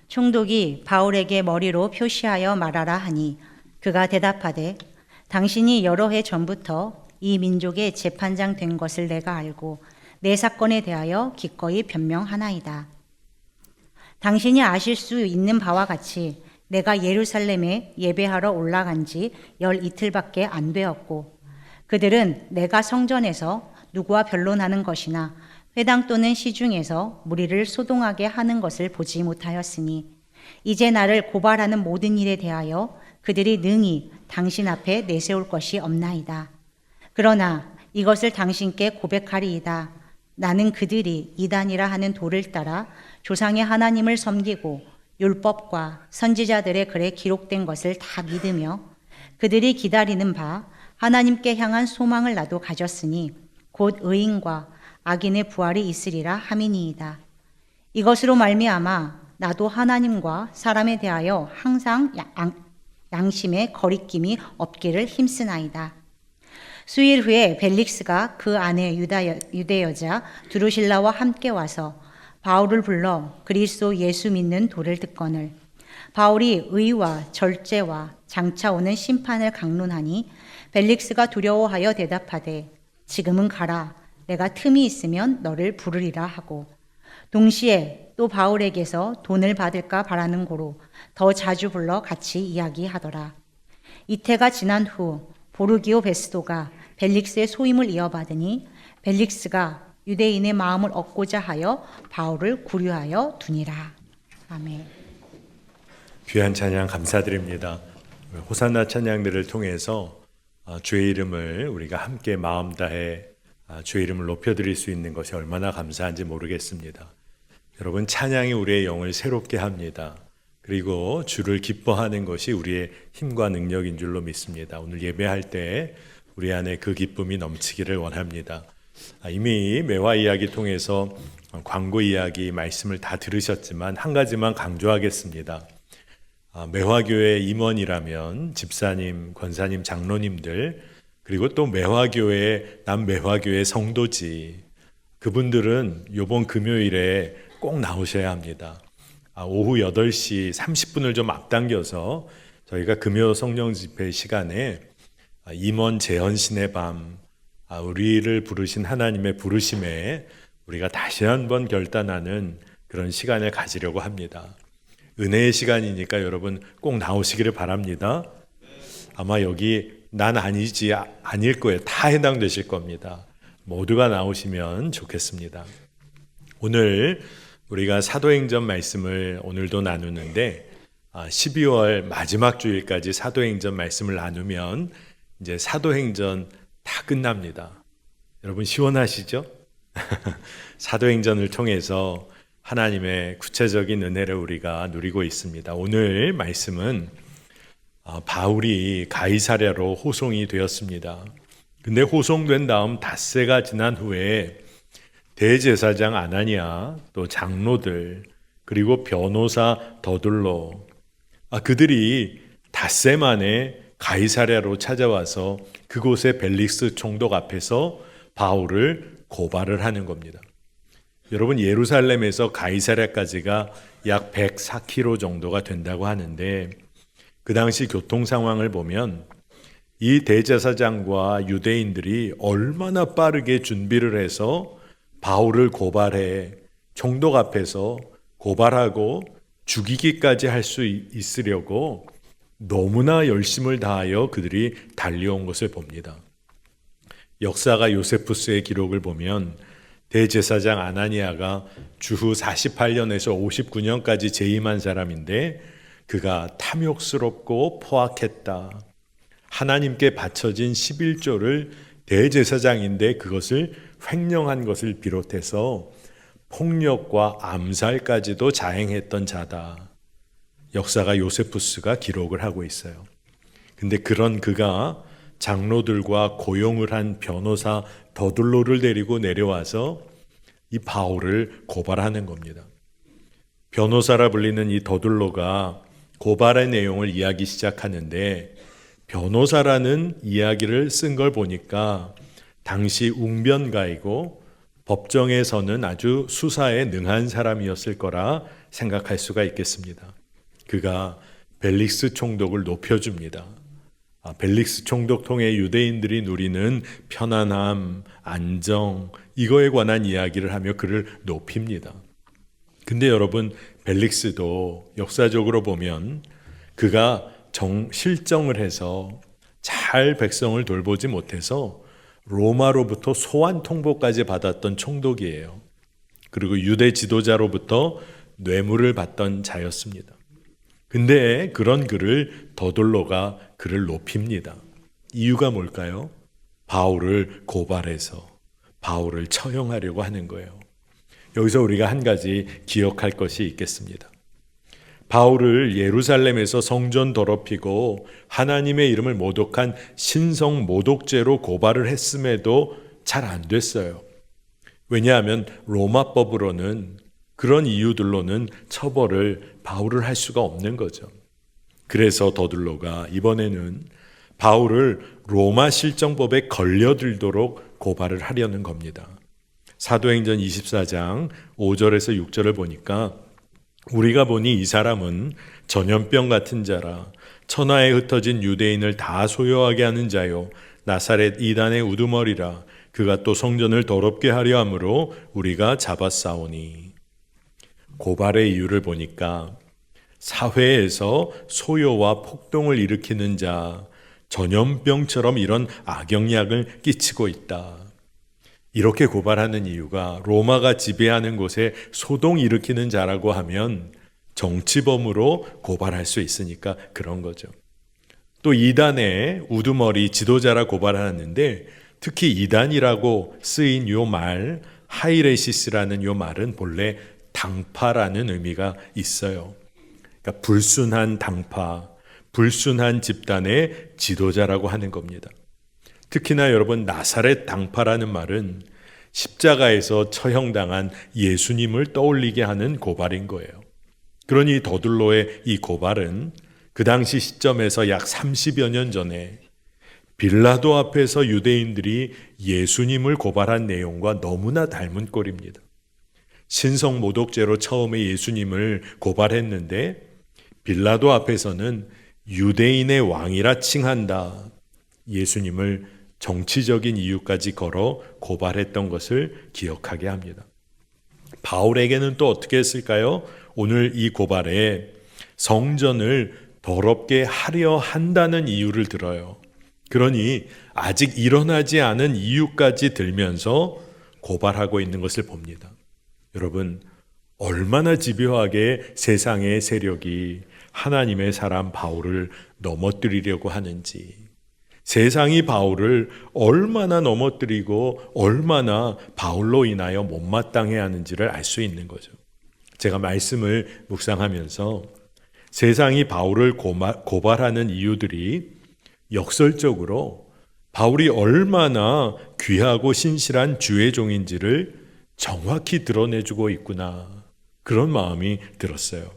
총독이 바울에게 머리로 표시하여 말하라 하니 그가 대답하되 당신이 여러 해 전부터 이 민족의 재판장 된 것을 내가 알고 내 사건에 대하여 기꺼이 변명하나이다. 당신이 아실 수 있는 바와 같이 내가 예루살렘에 예배하러 올라간 지 12이틀밖에 안 되었고 그들은 내가 성전에서 누구와 변론하는 것이나 회당 또는 시중에서 무리를 소동하게 하는 것을 보지 못하였으니 이제 나를 고발하는 모든 일에 대하여 그들이 능히 당신 앞에 내세울 것이 없나이다. 그러나 이것을 당신께 고백하리이다. 나는 그들이 이단이라 하는 도를 따라 조상의 하나님을 섬기고 율법과 선지자들의 글에 기록된 것을 다 믿으며 그들이 기다리는 바 하나님께 향한 소망을 나도 가졌으니 곧 의인과 악인의 부활이 있으리라 함이니이다. 이것으로 말미암아 나도 하나님과 사람에 대하여 항상 양심의 거리낌이 없기를 힘쓰나이다. 수일 후에 벨릭스가 그 아내 유대 여자 드루실라와 함께 와서 바울을 불러 그리스도 예수 믿는 도를 듣거늘 바울이 의와 절제와 장차 오는 심판을 강론하니 벨릭스가 두려워하여 대답하되 지금은 가라. 내가 틈이 있으면 너를 부르리라 하고 동시에 또 바울에게서 돈을 받을까 바라는 고로 더 자주 불러 같이 이야기하더라. 이태가 지난 후 보르기오 베스도가 벨릭스의 소임을 이어받으니 벨릭스가 유대인의 마음을 얻고자 하여 바울을 구류하여 두니라. 아멘. 귀한 찬양 감사드립니다. 호산나 찬양들을 통해서 주의 이름을 우리가 함께 마음 다해 주의 이름을 높여드릴 수 있는 것이 얼마나 감사한지 모르겠습니다. 여러분, 찬양이 우리의 영을 새롭게 합니다. 그리고 주를 기뻐하는 것이 우리의 힘과 능력인 줄로 믿습니다. 오늘 예배할 때 우리 안에 그 기쁨이 넘치기를 원합니다. 이미 매화 이야기 통해서 광고 이야기 말씀을 다 들으셨지만 한 가지만 강조하겠습니다. 매화교회 임원이라면 집사님, 권사님, 장로님들 그리고 또 매화교회, 남매화교회 성도지 그분들은 이번 금요일에 꼭 나오셔야 합니다. 오후 8시 30분을 좀 앞당겨서 저희가 금요 성령 집회 시간에 임원 재헌신의 밤 우리를 부르신 하나님의 부르심에 우리가 다시 한번 결단하는 그런 시간을 가지려고 합니다. 은혜의 시간이니까 여러분 꼭 나오시기를 바랍니다. 아마 여기 난 아니지 아닐 거예요. 다 해당되실 겁니다. 모두가 나오시면 좋겠습니다. 오늘 우리가 사도행전 말씀을 오늘도 나누는데 12월 마지막 주일까지 사도행전 말씀을 나누면 이제 사도행전 다 끝납니다. 여러분 시원하시죠? 사도행전을 통해서 하나님의 구체적인 은혜를 우리가 누리고 있습니다. 오늘 말씀은 바울이 가이사랴로 호송이 되었습니다. 근데 호송된 다음 닷새가 지난 후에 대제사장 아나니아 또 장로들 그리고 변호사 더둘로 그들이 닷새 만에 가이사랴로 찾아와서 그곳의 벨릭스 총독 앞에서 바울을 고발을 하는 겁니다. 여러분 예루살렘에서 가이사랴까지가 약 104km 정도가 된다고 하는데 그 당시 교통 상황을 보면 이 대제사장과 유대인들이 얼마나 빠르게 준비를 해서 바울을 고발해 총독 앞에서 고발하고 죽이기까지 할 수 있으려고 너무나 열심을 다하여 그들이 달려온 것을 봅니다. 역사가 요세푸스의 기록을 보면 대제사장 아나니아가 주후 48년에서 59년까지 재임한 사람인데 그가 탐욕스럽고 포악했다. 하나님께 바쳐진 11조를 대제사장인데 그것을 횡령한 것을 비롯해서 폭력과 암살까지도 자행했던 자다. 역사가 요세푸스가 기록을 하고 있어요. 근데 그런 그가 장로들과 고용을 한 변호사 더둘로를 데리고 내려와서 이 바울을 고발하는 겁니다. 변호사라 불리는 이 더둘로가 고발의 내용을 이야기 시작하는데 변호사라는 이야기를 쓴 걸 보니까 당시 웅변가이고 법정에서는 아주 수사에 능한 사람이었을 거라 생각할 수가 있겠습니다. 그가 벨릭스 총독을 높여줍니다. 벨릭스 총독 통해 유대인들이 누리는 편안함, 안정, 이거에 관한 이야기를 하며 그를 높입니다. 근데 여러분, 벨릭스도 역사적으로 보면 그가 실정을 해서 잘 백성을 돌보지 못해서 로마로부터 소환 통보까지 받았던 총독이에요. 그리고 유대 지도자로부터 뇌물을 받던 자였습니다. 근데 그런 그를 더둘로가 그를 높입니다. 이유가 뭘까요? 바울을 고발해서 바울을 처형하려고 하는 거예요. 여기서 우리가 한 가지 기억할 것이 있겠습니다. 바울을 예루살렘에서 성전 더럽히고 하나님의 이름을 모독한 신성 모독죄로 고발을 했음에도 잘 안 됐어요. 왜냐하면 로마법으로는 그런 이유들로는 처벌을 바울을 할 수가 없는 거죠. 그래서 더둘로가 이번에는 바울을 로마 실정법에 걸려들도록 고발을 하려는 겁니다. 사도행전 24장 5절에서 6절을 보니까 우리가 보니 이 사람은 전염병 같은 자라 천하에 흩어진 유대인을 다 소요하게 하는 자요 나사렛 이단의 우두머리라 그가 또 성전을 더럽게 하려 함으로 우리가 잡았사오니. 고발의 이유를 보니까 사회에서 소요와 폭동을 일으키는 자, 전염병처럼 이런 악영향을 끼치고 있다. 이렇게 고발하는 이유가 로마가 지배하는 곳에 소동 일으키는 자라고 하면 정치범으로 고발할 수 있으니까 그런 거죠. 또 이단의 우두머리 지도자라 고발하는데 특히 이단이라고 쓰인 요 말, 하이레시스라는 요 말은 본래 당파라는 의미가 있어요. 그러니까 불순한 당파, 불순한 집단의 지도자라고 하는 겁니다. 특히나 여러분, 나사렛 당파라는 말은 십자가에서 처형당한 예수님을 떠올리게 하는 고발인 거예요. 그러니 더둘로의 이 고발은 그 당시 시점에서 약 30여 년 전에 빌라도 앞에서 유대인들이 예수님을 고발한 내용과 너무나 닮은 꼴입니다. 신성 모독죄로 처음에 예수님을 고발했는데 빌라도 앞에서는 유대인의 왕이라 칭한다. 예수님을 정치적인 이유까지 걸어 고발했던 것을 기억하게 합니다. 바울에게는 또 어떻게 했을까요? 오늘 이 고발에 성전을 더럽게 하려 한다는 이유를 들어요. 그러니 아직 일어나지 않은 이유까지 들면서 고발하고 있는 것을 봅니다. 여러분, 얼마나 집요하게 세상의 세력이 하나님의 사람 바울을 넘어뜨리려고 하는지, 세상이 바울을 얼마나 넘어뜨리고 얼마나 바울로 인하여 못마땅해 하는지를 알 수 있는 거죠. 제가 말씀을 묵상하면서 세상이 바울을 고발하는 이유들이 역설적으로 바울이 얼마나 귀하고 신실한 주의 종인지를 정확히 드러내주고 있구나, 그런 마음이 들었어요.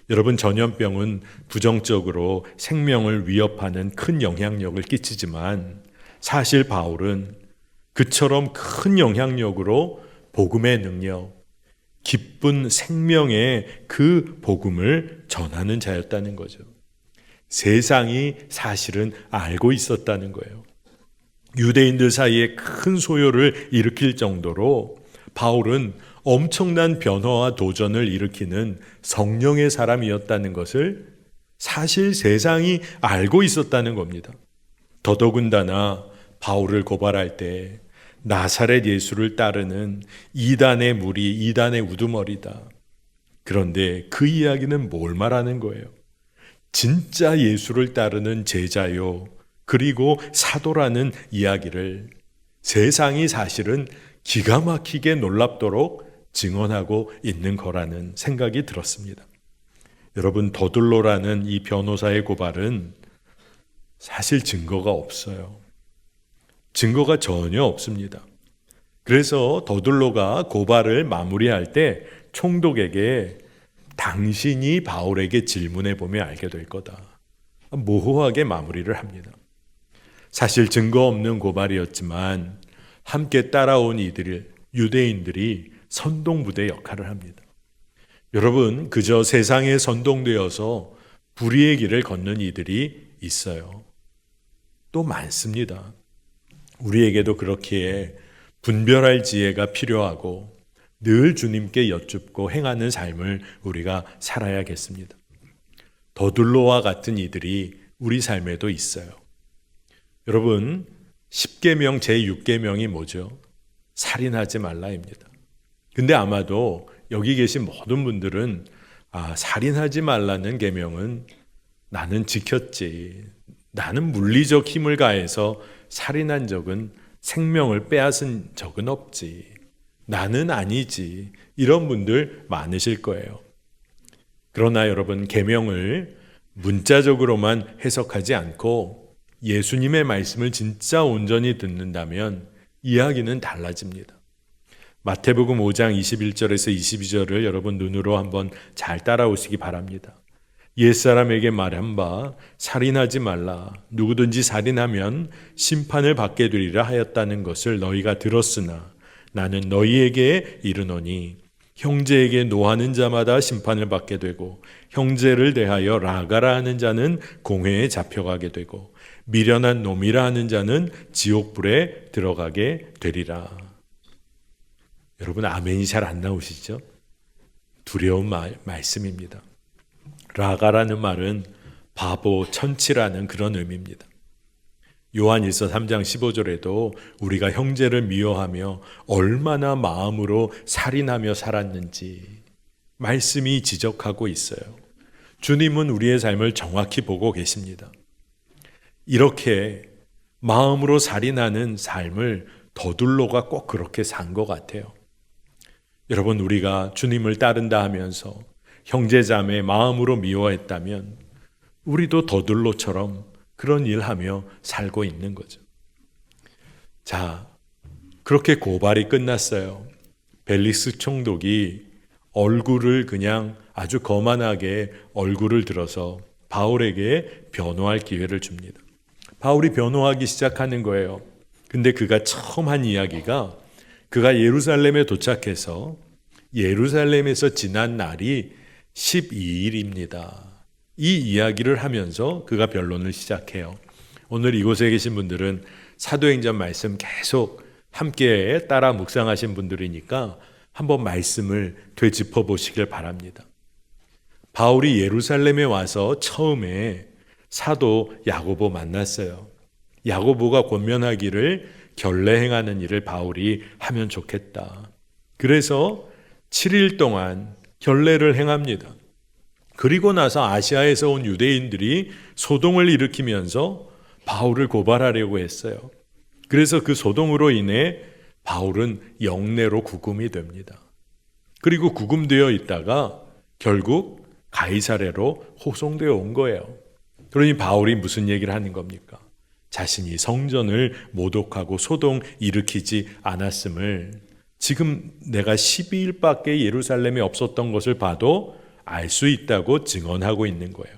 여러분, 전염병은 부정적으로 생명을 위협하는 큰 영향력을 끼치지만 사실 바울은 그처럼 큰 영향력으로 복음의 능력, 기쁜 생명의 그 복음을 전하는 자였다는 거죠. 세상이 사실은 알고 있었다는 거예요. 유대인들 사이에 큰 소요를 일으킬 정도로 바울은 엄청난 변화와 도전을 일으키는 성령의 사람이었다는 것을 사실 세상이 알고 있었다는 겁니다. 더더군다나 바울을 고발할 때 나사렛 예수를 따르는 이단의 무리, 이단의 우두머리다. 그런데 그 이야기는 뭘 말하는 거예요? 진짜 예수를 따르는 제자요, 그리고 사도라는 이야기를 세상이 사실은 기가 막히게 놀랍도록 증언하고 있는 거라는 생각이 들었습니다. 여러분, 더둘로라는 이 변호사의 고발은 사실 증거가 없어요. 증거가 전혀 없습니다. 그래서 더둘로가 고발을 마무리할 때 총독에게 당신이 바울에게 질문해 보면 알게 될 거다, 모호하게 마무리를 합니다. 사실 증거 없는 고발이었지만 함께 따라온 이들 유대인들이 선동부대 역할을 합니다. 여러분, 그저 세상에 선동되어서 불의의 길을 걷는 이들이 있어요. 또 많습니다. 우리에게도 그렇기에 분별할 지혜가 필요하고 늘 주님께 여쭙고 행하는 삶을 우리가 살아야겠습니다. 더둘로와 같은 이들이 우리 삶에도 있어요. 여러분, 10계명 제6계명이 뭐죠? 살인하지 말라입니다. 근데 아마도 여기 계신 모든 분들은 살인하지 말라는 계명은 나는 지켰지. 나는 물리적 힘을 가해서 살인한 적은 생명을 빼앗은 적은 없지. 나는 아니지. 이런 분들 많으실 거예요. 그러나 여러분, 계명을 문자적으로만 해석하지 않고 예수님의 말씀을 진짜 온전히 듣는다면 이야기는 달라집니다. 마태복음 5장 21절에서 22절을 여러분 눈으로 한번 잘 따라오시기 바랍니다. 옛사람에게 말한 바 살인하지 말라. 누구든지 살인하면 심판을 받게 되리라 하였다는 것을 너희가 들었으나 나는 너희에게 이르노니 형제에게 노하는 자마다 심판을 받게 되고 형제를 대하여 라가라 하는 자는 공회에 잡혀가게 되고 미련한 놈이라 하는 자는 지옥불에 들어가게 되리라. 여러분, 아멘이 잘 안 나오시죠? 두려운 말씀입니다. 라가라는 말은 바보, 천치라는 그런 의미입니다. 요한일서 3장 15절에도 우리가 형제를 미워하며 얼마나 마음으로 살인하며 살았는지 말씀이 지적하고 있어요. 주님은 우리의 삶을 정확히 보고 계십니다. 이렇게 마음으로 살인하는 삶을 더둘로가 꼭 그렇게 산 것 같아요. 여러분, 우리가 주님을 따른다 하면서 형제자매 마음으로 미워했다면 우리도 더둘로처럼 그런 일하며 살고 있는 거죠. 자, 그렇게 고발이 끝났어요. 벨릭스 총독이 얼굴을 그냥 아주 거만하게 얼굴을 들어서 바울에게 변호할 기회를 줍니다. 바울이 변호하기 시작하는 거예요. 근데 그가 처음 한 이야기가 그가 예루살렘에 도착해서 예루살렘에서 지난 날이 12일입니다. 이 이야기를 하면서 그가 변론을 시작해요. 오늘 이곳에 계신 분들은 사도행전 말씀 계속 함께 따라 묵상하신 분들이니까 한번 말씀을 되짚어 보시길 바랍니다. 바울이 예루살렘에 와서 처음에 사도 야고보 만났어요. 야고보가 권면하기를 결례 행하는 일을 바울이 하면 좋겠다. 그래서 7일 동안 결례를 행합니다. 그리고 나서 아시아에서 온 유대인들이 소동을 일으키면서 바울을 고발하려고 했어요. 그래서 그 소동으로 인해 바울은 영내로 구금이 됩니다. 그리고 구금되어 있다가 결국 가이사랴로 호송되어 온 거예요. 그러니 바울이 무슨 얘기를 하는 겁니까? 자신이 성전을 모독하고 소동 일으키지 않았음을 지금 내가 12일밖에 예루살렘에 없었던 것을 봐도 알 수 있다고 증언하고 있는 거예요.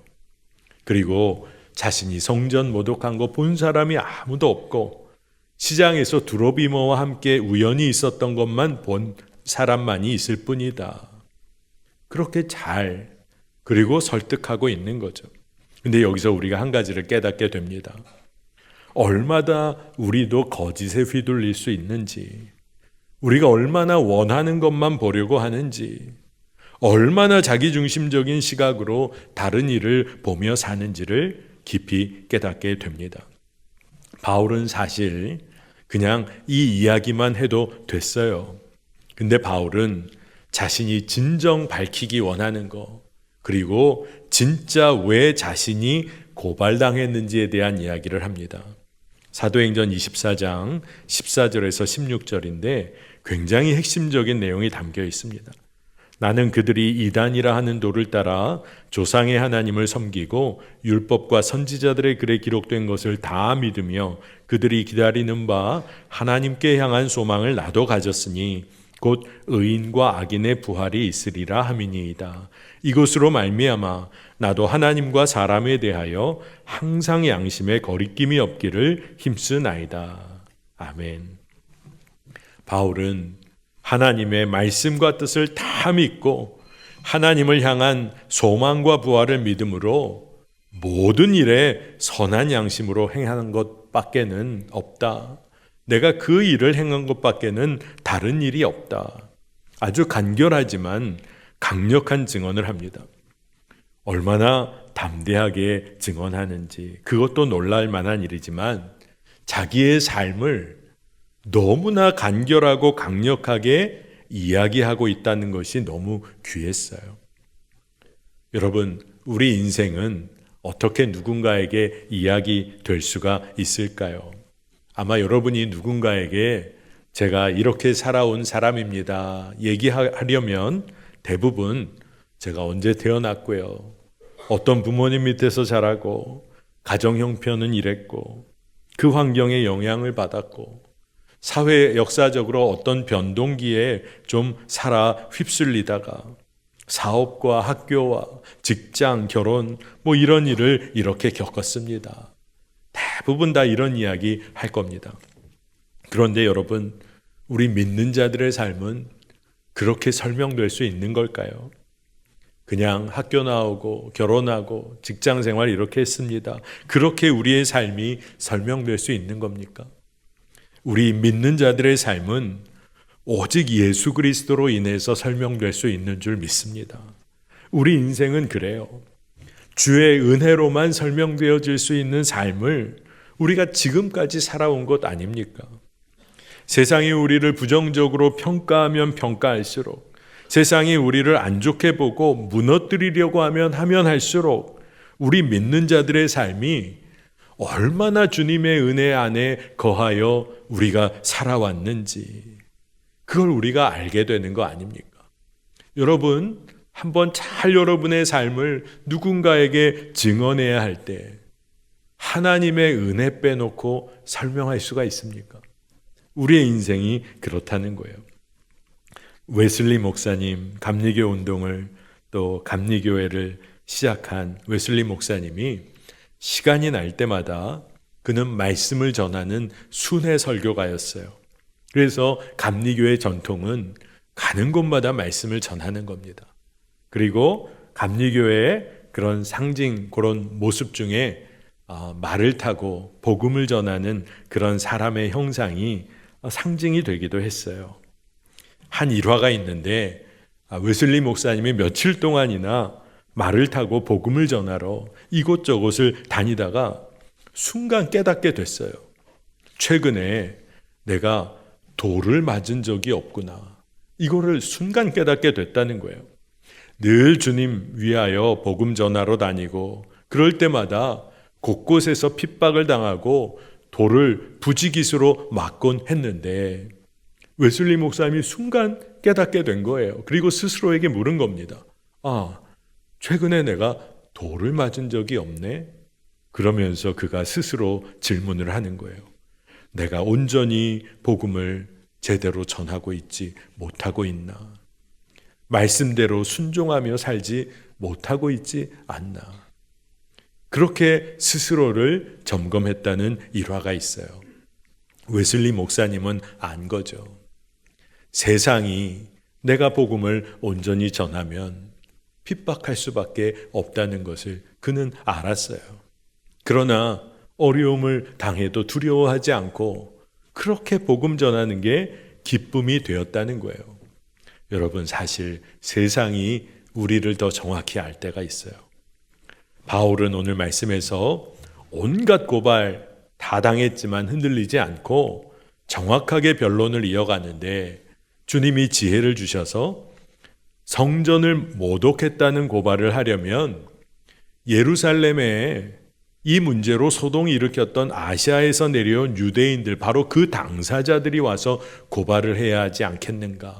그리고 자신이 성전 모독한 거 본 사람이 아무도 없고 시장에서 두로비모와 함께 우연히 있었던 것만 본 사람만이 있을 뿐이다. 그렇게 잘 그리고 설득하고 있는 거죠. 근데 여기서 우리가 한 가지를 깨닫게 됩니다. 얼마나 우리도 거짓에 휘둘릴 수 있는지, 우리가 얼마나 원하는 것만 보려고 하는지, 얼마나 자기중심적인 시각으로 다른 일을 보며 사는지를 깊이 깨닫게 됩니다. 바울은 사실 그냥 이 이야기만 해도 됐어요. 근데 바울은 자신이 진정 밝히기 원하는 거, 그리고 진짜 왜 자신이 고발당했는지에 대한 이야기를 합니다. 사도행전 24장 14절에서 16절인데 굉장히 핵심적인 내용이 담겨 있습니다. 나는 그들이 이단이라 하는 도를 따라 조상의 하나님을 섬기고 율법과 선지자들의 글에 기록된 것을 다 믿으며 그들이 기다리는 바 하나님께 향한 소망을 나도 가졌으니 곧 의인과 악인의 부활이 있으리라 함이니이다. 이것으로 말미암아 나도 하나님과 사람에 대하여 항상 양심에 거리낌이 없기를 힘쓰나이다. 아멘. 바울은 하나님의 말씀과 뜻을 다 믿고 하나님을 향한 소망과 부활을 믿음으로 모든 일에 선한 양심으로 행하는 것밖에는 없다. 내가 그 일을 행한 것밖에는 다른 일이 없다. 아주 간결하지만 강력한 증언을 합니다. 얼마나 담대하게 증언하는지 그것도 놀랄 만한 일이지만 자기의 삶을 너무나 간결하고 강력하게 이야기하고 있다는 것이 너무 귀했어요. 여러분, 우리 인생은 어떻게 누군가에게 이야기될 수가 있을까요? 아마 여러분이 누군가에게 제가 이렇게 살아온 사람입니다 얘기하려면 대부분 제가 언제 태어났고요, 어떤 부모님 밑에서 자라고 가정 형편은 이랬고 그 환경에 영향을 받았고 사회 역사적으로 어떤 변동기에 좀 살아 휩쓸리다가 사업과 학교와 직장, 결혼 이런 일을 이렇게 겪었습니다. 대부분 다 이런 이야기 할 겁니다. 그런데 여러분, 우리 믿는 자들의 삶은 그렇게 설명될 수 있는 걸까요? 그냥 학교 나오고 결혼하고 직장 생활 이렇게 했습니다. 그렇게 우리의 삶이 설명될 수 있는 겁니까? 우리 믿는 자들의 삶은 오직 예수 그리스도로 인해서 설명될 수 있는 줄 믿습니다. 우리 인생은 그래요. 주의 은혜로만 설명되어질 수 있는 삶을 우리가 지금까지 살아온 것 아닙니까? 세상이 우리를 부정적으로 평가하면 평가할수록, 세상이 우리를 안 좋게 보고 무너뜨리려고 하면 할수록 우리 믿는 자들의 삶이 얼마나 주님의 은혜 안에 거하여 우리가 살아왔는지 그걸 우리가 알게 되는 거 아닙니까? 여러분, 한번 잘 여러분의 삶을 누군가에게 증언해야 할 때 하나님의 은혜 빼놓고 설명할 수가 있습니까? 우리의 인생이 그렇다는 거예요. 웨슬리 목사님, 감리교 운동을 또 감리교회를 시작한 웨슬리 목사님이 시간이 날 때마다 그는 말씀을 전하는 순회 설교가였어요. 그래서 감리교회 전통은 가는 곳마다 말씀을 전하는 겁니다. 그리고 감리교회의 그런 상징, 그런 모습 중에 말을 타고 복음을 전하는 그런 사람의 형상이 상징이 되기도 했어요. 한 일화가 있는데 웨슬리 목사님이 며칠 동안이나 말을 타고 복음을 전하러 이곳저곳을 다니다가 순간 깨닫게 됐어요. 최근에 내가 돌을 맞은 적이 없구나. 이거를 순간 깨닫게 됐다는 거예요. 늘 주님 위하여 복음 전하러 다니고 그럴 때마다 곳곳에서 핍박을 당하고 돌을 부지기수로 맞곤 했는데 웨슬리 목사님이 순간 깨닫게 된 거예요. 그리고 스스로에게 물은 겁니다. 최근에 내가 돌을 맞은 적이 없네? 그러면서 그가 스스로 질문을 하는 거예요. 내가 온전히 복음을 제대로 전하고 있지 못하고 있나? 말씀대로 순종하며 살지 못하고 있지 않나? 그렇게 스스로를 점검했다는 일화가 있어요. 웨슬리 목사님은 안 거죠. 세상이 내가 복음을 온전히 전하면 핍박할 수밖에 없다는 것을 그는 알았어요. 그러나 어려움을 당해도 두려워하지 않고 그렇게 복음 전하는 게 기쁨이 되었다는 거예요. 여러분, 사실 세상이 우리를 더 정확히 알 때가 있어요. 바울은 오늘 말씀에서 온갖 고발 다 당했지만 흔들리지 않고 정확하게 변론을 이어가는데 주님이 지혜를 주셔서 성전을 모독했다는 고발을 하려면 예루살렘에 이 문제로 소동이 일으켰던 아시아에서 내려온 유대인들, 바로 그 당사자들이 와서 고발을 해야 하지 않겠는가.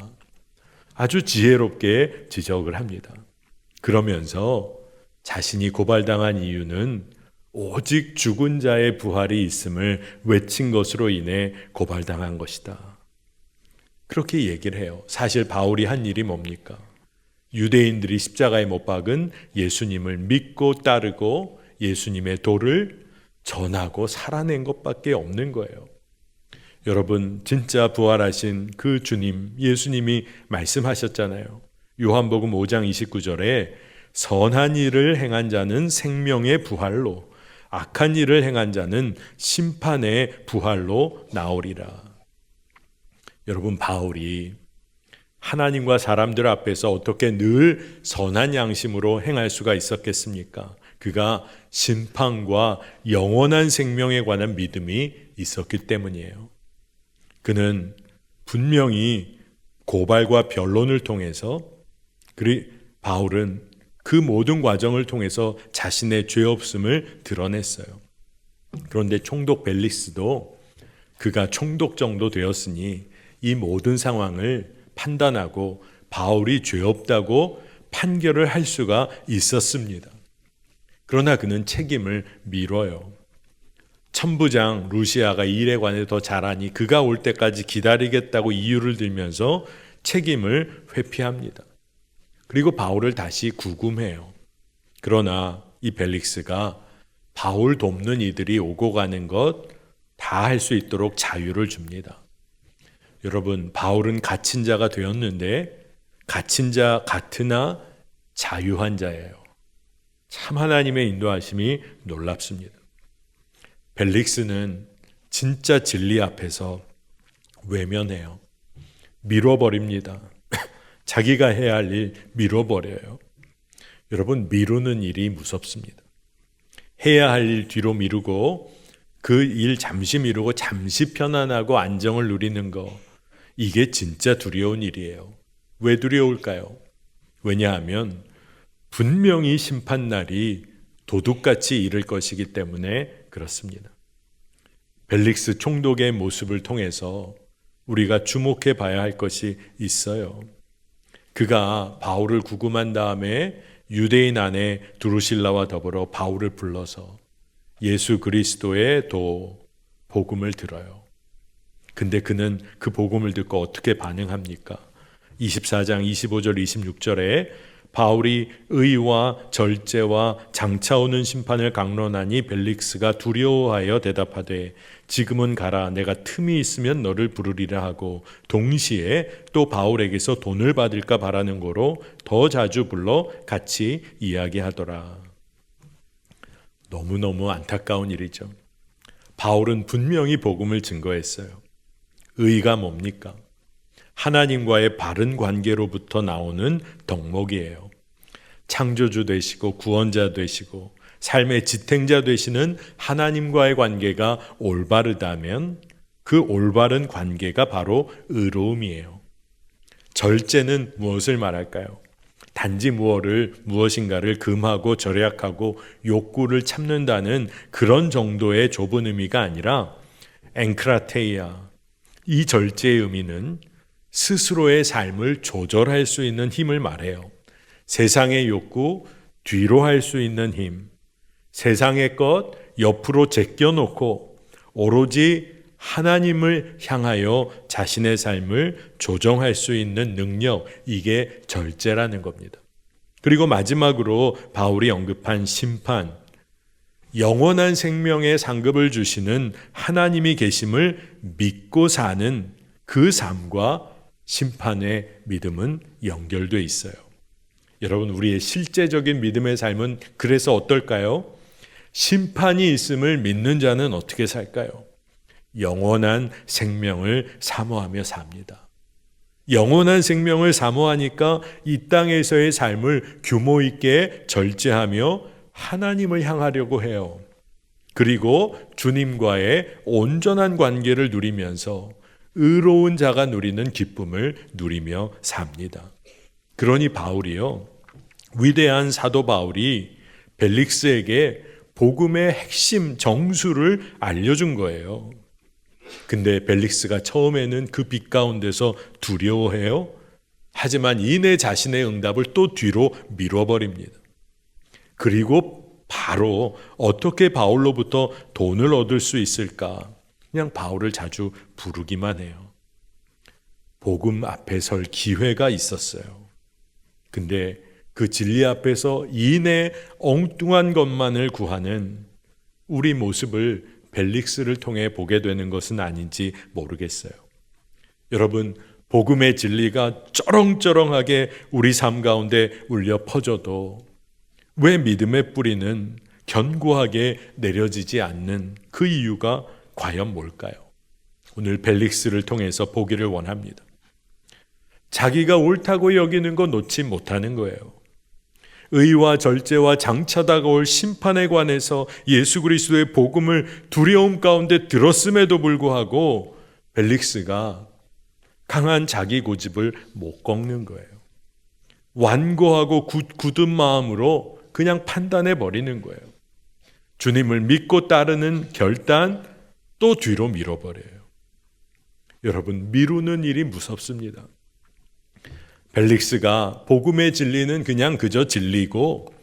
아주 지혜롭게 지적을 합니다. 그러면서 자신이 고발당한 이유는 오직 죽은 자의 부활이 있음을 외친 것으로 인해 고발당한 것이다. 그렇게 얘기를 해요. 사실 바울이 한 일이 뭡니까? 유대인들이 십자가에 못 박은 예수님을 믿고 따르고 예수님의 도를 전하고 살아낸 것밖에 없는 거예요. 여러분, 진짜 부활하신 그 주님, 예수님이 말씀하셨잖아요. 요한복음 5장 29절에 선한 일을 행한 자는 생명의 부활로, 악한 일을 행한 자는 심판의 부활로 나오리라. 여러분, 바울이 하나님과 사람들 앞에서 어떻게 늘 선한 양심으로 행할 수가 있었겠습니까? 그가 심판과 영원한 생명에 관한 믿음이 있었기 때문이에요. 그는 분명히 고발과 변론을 통해서, 바울은 그 모든 과정을 통해서 자신의 죄 없음을 드러냈어요. 그런데 총독 벨릭스도 그가 총독 정도 되었으니 이 모든 상황을 판단하고 바울이 죄 없다고 판결을 할 수가 있었습니다. 그러나 그는 책임을 미뤄요. 천부장 루시아가 이 일에 관해 더 잘하니 그가 올 때까지 기다리겠다고 이유를 들면서 책임을 회피합니다. 그리고 바울을 다시 구금해요. 그러나 이 벨릭스가 바울 돕는 이들이 오고 가는 것 다 할 수 있도록 자유를 줍니다. 여러분, 바울은 갇힌 자가 되었는데 갇힌 자 같으나 자유한 자예요. 참 하나님의 인도하심이 놀랍습니다. 벨릭스는 진짜 진리 앞에서 외면해요. 미뤄버립니다. 자기가 해야 할 일 미뤄버려요. 여러분, 미루는 일이 무섭습니다. 해야 할 일 뒤로 미루고 그 일 잠시 미루고 잠시 편안하고 안정을 누리는 거, 이게 진짜 두려운 일이에요. 왜 두려울까요? 왜냐하면 분명히 심판날이 도둑같이 이를 것이기 때문에 그렇습니다. 벨릭스 총독의 모습을 통해서 우리가 주목해 봐야 할 것이 있어요. 그가 바울을 구금한 다음에 유대인 안에 두루실라와 더불어 바울을 불러서 예수 그리스도의 복음을 들어요. 근데 그는 그 복음을 듣고 어떻게 반응합니까? 24장 25절 26절에 바울이 의와 절제와 장차 오는 심판을 강론하니 벨릭스가 두려워하여 대답하되 지금은 가라, 내가 틈이 있으면 너를 부르리라 하고 동시에 또 바울에게서 돈을 받을까 바라는 거로 더 자주 불러 같이 이야기하더라. 너무너무 안타까운 일이죠. 바울은 분명히 복음을 증거했어요. 의가 뭡니까? 하나님과의 바른 관계로부터 나오는 덕목이에요. 창조주 되시고 구원자 되시고 삶의 지탱자 되시는 하나님과의 관계가 올바르다면 그 올바른 관계가 바로 의로움이에요. 절제는 무엇을 말할까요? 단지 무엇인가를 금하고 절약하고 욕구를 참는다는 그런 정도의 좁은 의미가 아니라 앵크라테이아, 이 절제의 의미는 스스로의 삶을 조절할 수 있는 힘을 말해요. 세상의 욕구 뒤로 할 수 있는 힘, 세상의 것 옆으로 제껴놓고 오로지 하나님을 향하여 자신의 삶을 조정할 수 있는 능력, 이게 절제라는 겁니다. 그리고 마지막으로 바울이 언급한 심판, 영원한 생명의 상급을 주시는 하나님이 계심을 믿고 사는 그 삶과 심판의 믿음은 연결되어 있어요. 여러분, 우리의 실제적인 믿음의 삶은 그래서 어떨까요? 심판이 있음을 믿는 자는 어떻게 살까요? 영원한 생명을 사모하며 삽니다. 영원한 생명을 사모하니까 이 땅에서의 삶을 규모 있게 절제하며 하나님을 향하려고 해요. 그리고 주님과의 온전한 관계를 누리면서 의로운 자가 누리는 기쁨을 누리며 삽니다. 그러니 바울이요, 위대한 사도 바울이 벨릭스에게 복음의 핵심 정수를 알려준 거예요. 근데 벨릭스가 처음에는 그 빛 가운데서 두려워해요. 하지만 이내 자신의 응답을 또 뒤로 밀어버립니다. 그리고 바로 어떻게 바울로부터 돈을 얻을 수 있을까? 그냥 바울을 자주 부르기만 해요. 복음 앞에 설 기회가 있었어요. 근데 그 진리 앞에서 이내 엉뚱한 것만을 구하는 우리 모습을 벨릭스를 통해 보게 되는 것은 아닌지 모르겠어요. 여러분, 복음의 진리가 쩌렁쩌렁하게 우리 삶 가운데 울려 퍼져도 왜 믿음의 뿌리는 견고하게 내려지지 않는 그 이유가 과연 뭘까요? 오늘 벨릭스를 통해서 보기를 원합니다. 자기가 옳다고 여기는 거 놓지 못하는 거예요. 의와 절제와 장차 다가올 심판에 관해서 예수 그리스도의 복음을 두려움 가운데 들었음에도 불구하고 벨릭스가 강한 자기 고집을 못 꺾는 거예요. 완고하고 굳은 마음으로 그냥 판단해 버리는 거예요. 주님을 믿고 따르는 결단 또 뒤로 밀어버려요. 여러분, 미루는 일이 무섭습니다. 벨릭스가 복음의 진리는 그냥 그저 진리고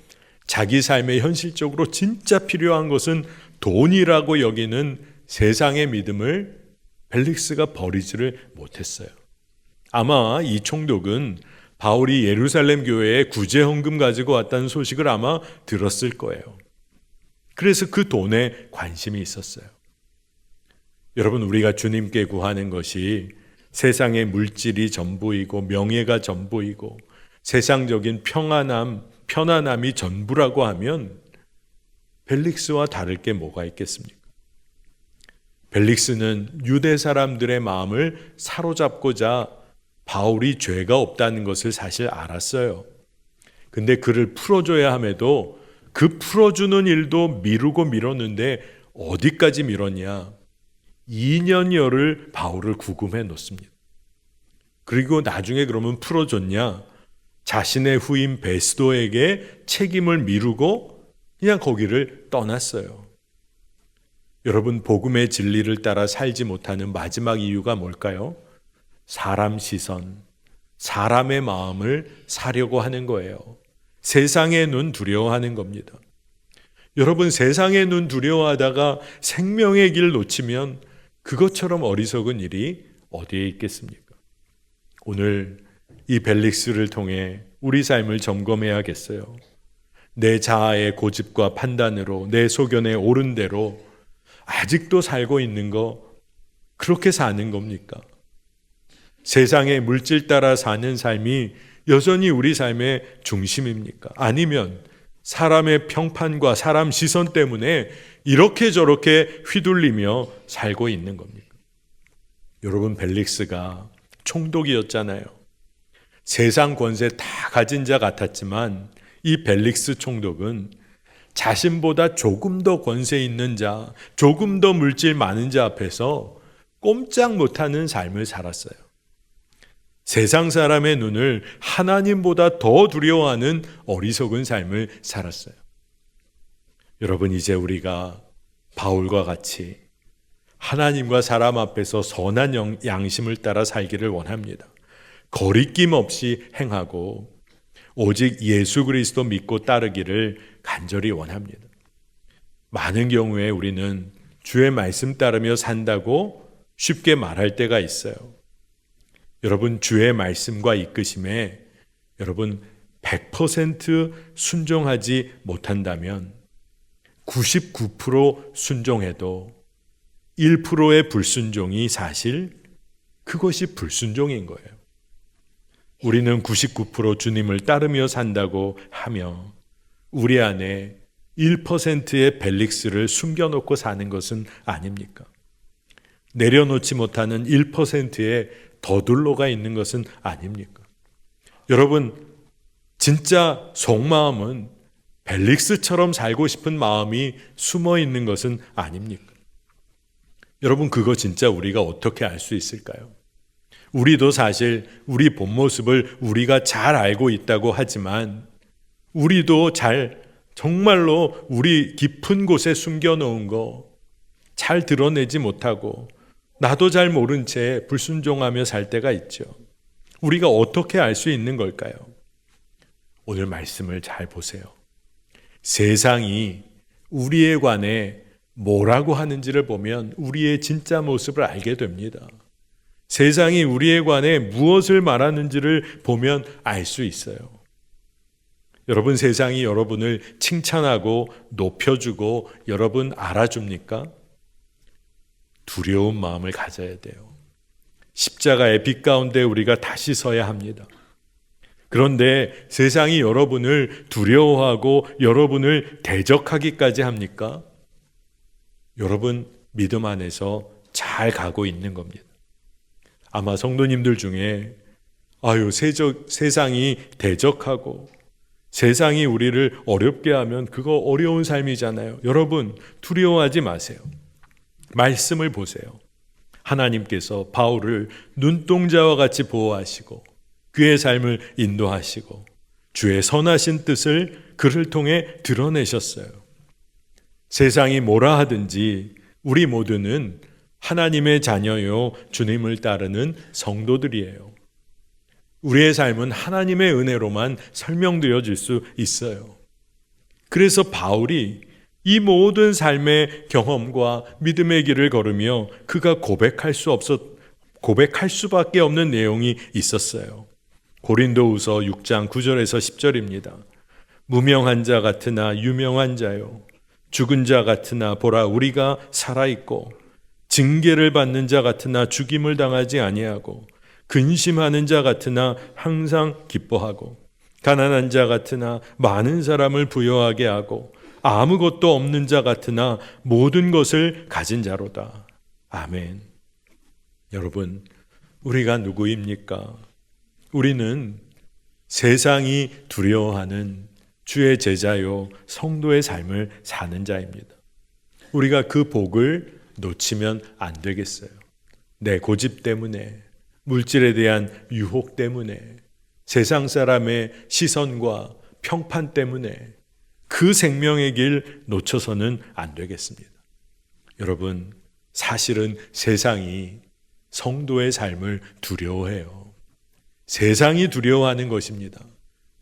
자기 삶에 현실적으로 진짜 필요한 것은 돈이라고 여기는 세상의 믿음을 벨릭스가 버리지를 못했어요. 아마 이 총독은 바울이 예루살렘 교회에 구제헌금 가지고 왔다는 소식을 아마 들었을 거예요. 그래서 그 돈에 관심이 있었어요. 여러분, 우리가 주님께 구하는 것이 세상의 물질이 전부이고 명예가 전부이고 세상적인 편안함이 전부라고 하면 벨릭스와 다를 게 뭐가 있겠습니까? 벨릭스는 유대 사람들의 마음을 사로잡고자 바울이 죄가 없다는 것을 사실 알았어요. 근데 그를 풀어줘야 함에도 그 풀어주는 일도 미루고 미뤘는데 어디까지 미뤘냐? 2년여를 바울을 구금해 놓습니다. 그리고 나중에 그러면 풀어줬냐? 자신의 후임 베스도에게 책임을 미루고 그냥 거기를 떠났어요. 여러분, 복음의 진리를 따라 살지 못하는 마지막 이유가 뭘까요? 사람 시선, 사람의 마음을 사려고 하는 거예요. 세상의 눈 두려워하는 겁니다. 여러분, 세상의 눈 두려워하다가 생명의 길 놓치면 그것처럼 어리석은 일이 어디에 있겠습니까? 오늘 이 벨릭스를 통해 우리 삶을 점검해야겠어요. 내 자아의 고집과 판단으로 내 소견에 옳은 대로 아직도 살고 있는 거 그렇게 사는 겁니까? 세상의 물질 따라 사는 삶이 여전히 우리 삶의 중심입니까? 아니면 사람의 평판과 사람 시선 때문에 이렇게 저렇게 휘둘리며 살고 있는 겁니까? 여러분, 벨릭스가 총독이었잖아요. 세상 권세 다 가진 자 같았지만 이 벨릭스 총독은 자신보다 조금 더 권세 있는 자, 조금 더 물질 많은 자 앞에서 꼼짝 못하는 삶을 살았어요. 세상 사람의 눈을 하나님보다 더 두려워하는 어리석은 삶을 살았어요. 여러분, 이제 우리가 바울과 같이 하나님과 사람 앞에서 선한 양심을 따라 살기를 원합니다. 거리낌 없이 행하고 오직 예수 그리스도 믿고 따르기를 간절히 원합니다. 많은 경우에 우리는 주의 말씀 따르며 산다고 쉽게 말할 때가 있어요. 여러분, 주의 말씀과 이끄심에 여러분 100% 순종하지 못한다면 99% 순종해도 1%의 불순종이 사실 그것이 불순종인 거예요. 우리는 99% 주님을 따르며 산다고 하며 우리 안에 1%의 벨릭스를 숨겨놓고 사는 것은 아닙니까? 내려놓지 못하는 1%의 더둘로가 있는 것은 아닙니까? 여러분, 진짜 속마음은 벨릭스처럼 살고 싶은 마음이 숨어 있는 것은 아닙니까? 여러분, 그거 진짜 우리가 어떻게 알 수 있을까요? 우리도 사실 우리 본 모습을 우리가 잘 알고 있다고 하지만 우리도 정말로 우리 깊은 곳에 숨겨놓은 거 잘 드러내지 못하고 나도 잘 모른 채 불순종하며 살 때가 있죠. 우리가 어떻게 알 수 있는 걸까요? 오늘 말씀을 잘 보세요. 세상이 우리에 관해 뭐라고 하는지를 보면 우리의 진짜 모습을 알게 됩니다. 세상이 우리에 관해 무엇을 말하는지를 보면 알 수 있어요. 여러분, 세상이 여러분을 칭찬하고 높여주고 여러분 알아줍니까? 두려운 마음을 가져야 돼요. 십자가의 빛 가운데 우리가 다시 서야 합니다. 그런데 세상이 여러분을 두려워하고 여러분을 대적하기까지 합니까? 여러분 믿음 안에서 잘 가고 있는 겁니다. 아마 성도님들 중에 세상이 대적하고 세상이 우리를 어렵게 하면 그거 어려운 삶이잖아요. 여러분 두려워하지 마세요. 말씀을 보세요. 하나님께서 바울을 눈동자와 같이 보호하시고 그의 삶을 인도하시고 주의 선하신 뜻을 그를 통해 드러내셨어요. 세상이 뭐라 하든지 우리 모두는 하나님의 자녀요 주님을 따르는 성도들이에요. 우리의 삶은 하나님의 은혜로만 설명되어질 수 있어요. 그래서 바울이 이 모든 삶의 경험과 믿음의 길을 걸으며 그가 고백할 수밖에 없는 내용이 있었어요. 고린도후서 6장 9절에서 10절입니다. 무명한 자 같으나 유명한 자요 죽은 자 같으나 보라 우리가 살아있고 징계를 받는 자 같으나 죽임을 당하지 아니하고 근심하는 자 같으나 항상 기뻐하고 가난한 자 같으나 많은 사람을 부여하게 하고 아무것도 없는 자 같으나 모든 것을 가진 자로다. 아멘. 여러분, 우리가 누구입니까? 우리는 세상이 두려워하는 주의 제자요 성도의 삶을 사는 자입니다. 우리가 그 복을 놓치면 안 되겠어요. 내 고집 때문에, 물질에 대한 유혹 때문에, 세상 사람의 시선과 평판 때문에 그 생명의 길 놓쳐서는 안 되겠습니다. 여러분, 사실은 세상이 성도의 삶을 두려워해요. 세상이 두려워하는 것입니다.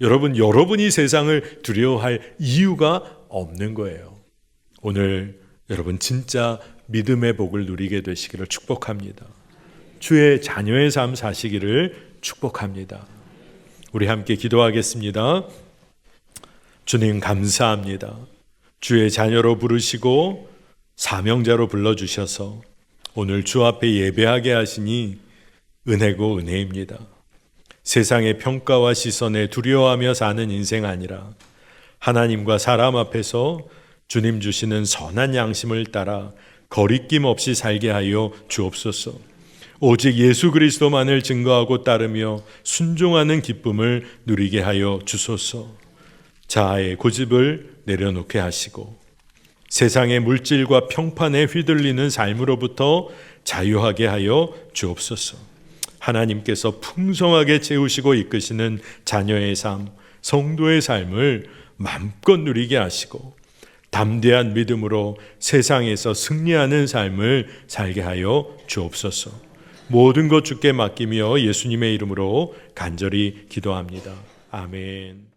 여러분이 세상을 두려워할 이유가 없는 거예요. 오늘 여러분 진짜 믿음의 복을 누리게 되시기를 축복합니다. 주의 자녀의 삶 사시기를 축복합니다. 우리 함께 기도하겠습니다. 주님 감사합니다. 주의 자녀로 부르시고 사명자로 불러주셔서 오늘 주 앞에 예배하게 하시니 은혜고 은혜입니다. 세상의 평가와 시선에 두려워하며 사는 인생 아니라 하나님과 사람 앞에서 주님 주시는 선한 양심을 따라 거리낌 없이 살게 하여 주옵소서. 오직 예수 그리스도만을 증거하고 따르며 순종하는 기쁨을 누리게 하여 주소서. 자아의 고집을 내려놓게 하시고 세상의 물질과 평판에 휘둘리는 삶으로부터 자유하게 하여 주옵소서. 하나님께서 풍성하게 채우시고 이끄시는 자녀의 삶, 성도의 삶을 마음껏 누리게 하시고 담대한 믿음으로 세상에서 승리하는 삶을 살게 하여 주옵소서. 모든 것 주께 맡기며 예수님의 이름으로 간절히 기도합니다. 아멘.